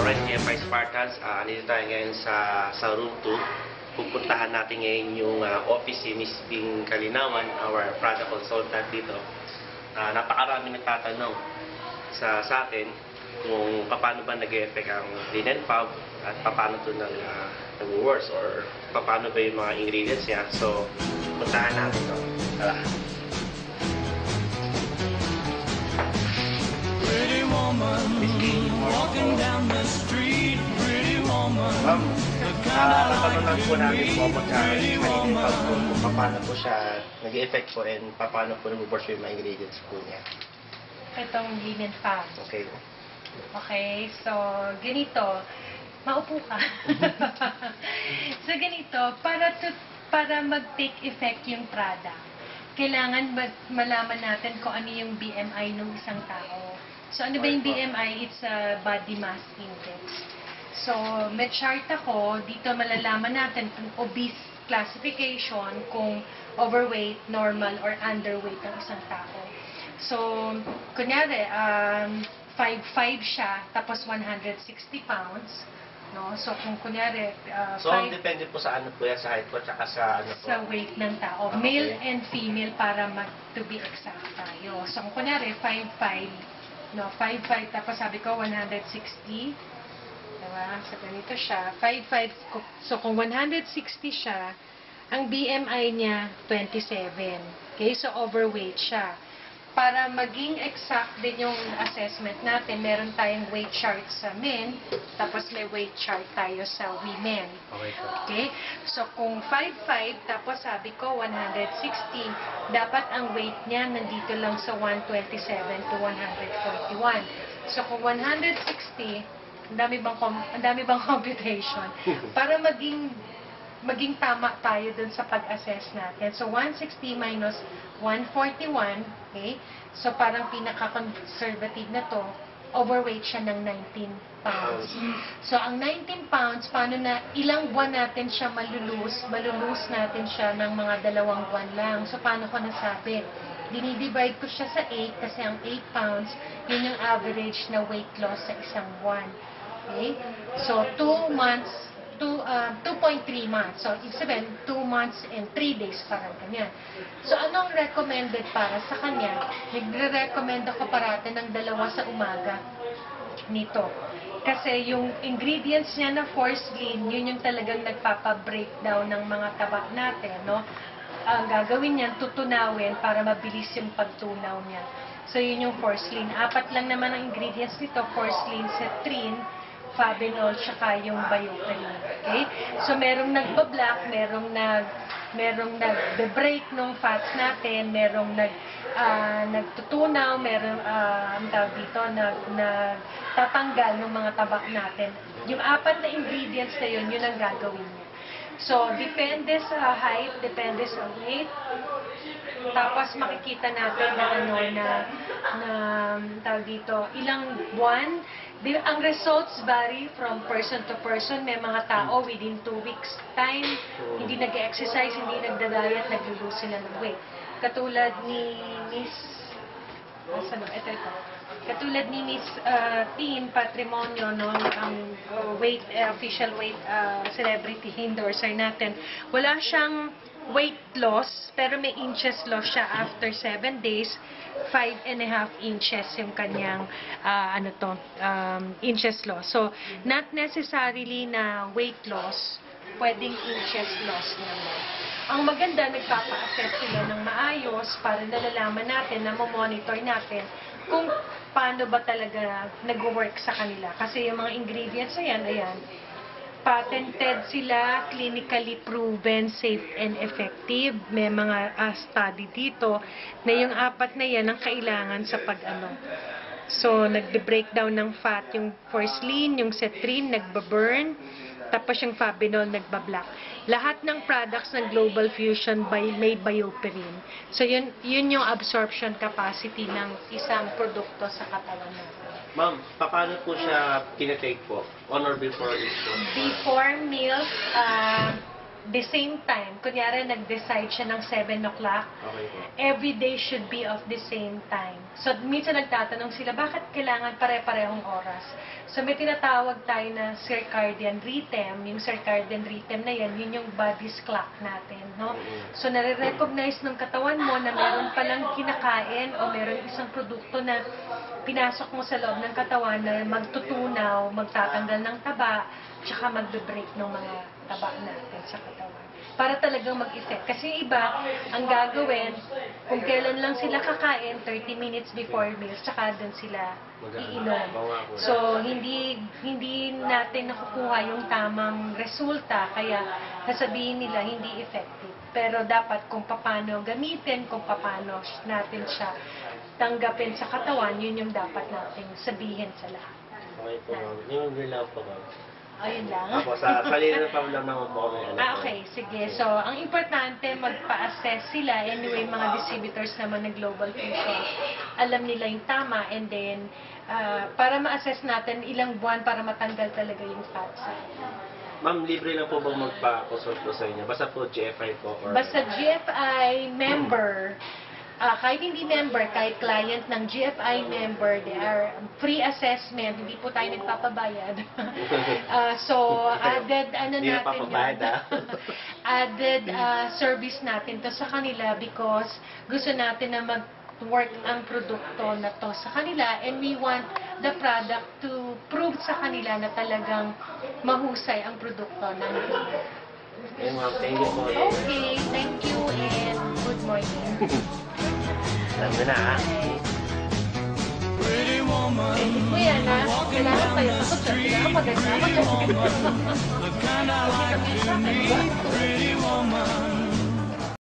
Alright, TFI Spartans, nandito tayo ngayon sa room 2. Pupuntahan natin ngayon yung office ni Ms. Bing Kalinawan, our product consultant dito. Napakarami nagtatanong sa atin kung paano ba nag-e-effect ang linen fab at paano ito nag-works or paano ba yung mga ingredients niya. So, puntahan natin ito. Tara! Pretty woman, walking down the street, pretty woman. Ma'am, natanong po namin po about sa linen fab po, kung paano po siya nag-e-effect po and paano po nag-works yung mga ingredients po niya. Itong linen fab. Okay. Okay, so ganito. Maupo ka. So ganito, para mag-take effect yung product, kailangan malaman natin kung ano yung BMI ng isang tao. So ano ba yung BMI? It's a body mass index. So may chart ako, dito malalaman natin kung obese classification, kung overweight, normal, or underweight ang isang tao. So, kunyari, 5'5" siya, tapos 160 pounds, no? So, kung kunyari, So, depende po sa ano po yan, sa height po, tsaka sa ano po? sa weight ng tao. Okay. Male and female para to be exact tayo. So, kung kunyari, 5'5", no? 5'5", tapos sabi ko, 160. Diba? So, ganito siya. 5'5", so kung 160 siya, ang BMI niya, 27. Okay? So, overweight siya. Para maging exact din yung assessment natin, meron tayong weight chart sa men, tapos may weight chart tayo sa women. Okay po. Okay? So, kung 5'5", tapos sabi ko 160, dapat ang weight niya nandito lang sa 127 to 141. So, kung 160, ang dami bang computation? Para maging tama tayo dun sa pag-assess natin. So, 160 minus 141, okay? So, parang pinaka-conservative na to, overweight siya ng 19 pounds. So, ang 19 pounds, ilang buwan natin siya malulose natin siya ng mga 2 buwan lang. So, paano ko nasabi? Dinidivide ko siya sa 8 kasi ang 8 pounds, yun yung average na weight loss sa isang buwan. Okay? So, 2.3 months. So, ibig sabihin, 2 months and 3 days, parang ganyan. So, anong recommended para sa kanya? Nagre-recommend ako parate ng 2 sa umaga nito. Kasi yung ingredients niya na force lean, yun yung talagang nagpapa-breakdown ng mga taba natin, no? Ang gagawin niyan, tutunawin para mabilis yung pagtunaw niya. So, yun yung force lean. 4 lang naman ang ingredients nito, force lean, cetrin, Fabinol, tsaka yung Bioperin. Okay? So, merong nagba-black, merong nagbe-break ng fats natin, merong nagtutunaw, merong nagtatanggal ng mga tabak natin. Yung 4 na ingredients na yun ang gagawin niya. So, depende sa height, depende sa weight. Tapos makikita natin ilang buwan. Ang results vary from person to person. May mga tao within 2 weeks time, hindi nag-exercise, hindi nagda-diet, nag-lose sila ng weight. Katulad ni Miss Katulad ni Miss Teen Patrimonio, no, ang official weight celebrity endorser natin. Wala siyang weight loss, pero may inches loss siya after 7 days, 5.5 inches yung kanyang inches loss. So, not necessarily na weight loss, pwedeng inches loss naman. Ang maganda, nagpapa-assess sila ng maayos para nalalaman natin, monitor natin kung paano ba talaga nag-work sa kanila. Kasi yung mga ingredients na yan, ayan, patented sila, clinically proven, safe and effective. May mga study dito na yung 4 na yan ang kailangan sa pag-ano. So, nagbe-breakdown ng fat, yung force lean, yung cetrin, nagba-burn, tapos yung Fabinol, nagba-black. Lahat ng products ng Global Fusion may Bioperin. So, yun yung absorption capacity ng isang produkto sa katawan natin. Ma'am, paano po siya tinatake po? On or before each meal? Before meals, the same time, kunyari nag-decide siya ng 7 o'clock, Okay po. every day should be of the same time. So, minsan nagtatanong sila, bakit kailangan pare-parehong oras? So, may tinatawag tayo na circadian rhythm. Yung circadian rhythm na yan, yun yung body's clock natin, no? So, nare-recognize ng katawan mo na meron palang kinakain o meron isang produkto na pinasok mo sa loob ng katawan na magtutunaw, magtatanggal ng taba, tsaka magbe-break ng mga taba natin sa katawan. Para talagang mag-effect. Kasi yung iba, ang gagawin, kung kailan lang sila kakain, 30 minutes before meals, tsaka doon sila iinom. So, hindi natin nakukuha yung tamang resulta, kaya sasabihin nila hindi effective. Pero dapat kung paano gamitin, kung paano natin siya tanggapin sa katawan, yun yung dapat nating sabihin sa lahat. Okay po, ma'am. Yung relaw po, ma'am. Ayun lang. Ako, sa salina pa lang naman po kami. Okay, sige. So, ang importante, magpa-assess sila. Anyway, mga distributors naman ng Global Fusion, alam nila yung tama. And then, para ma-assess natin ilang buwan para matanggal talaga yung fat cell. Ma'am, libre lang po bang magpa-consult po sa inyo? Basta po GFI po? Or... Basta GFI member, kahit hindi member, kahit client ng GFI member, they are free assessment, hindi po tayo nagpapabayad. So, added, Hindi na papabayad, added service natin to sa kanila because gusto natin na mag-work ang produkto na to sa kanila and we want the product to prove sa kanila na talagang mahusay ang produkto ng Okay, ma'am. Thank you po. Okay, thank you and good morning. Alam mo na, ha? Pretty woman, Kuya na, kailangan pa yun. Kailangan maganda. the kind I like to meet.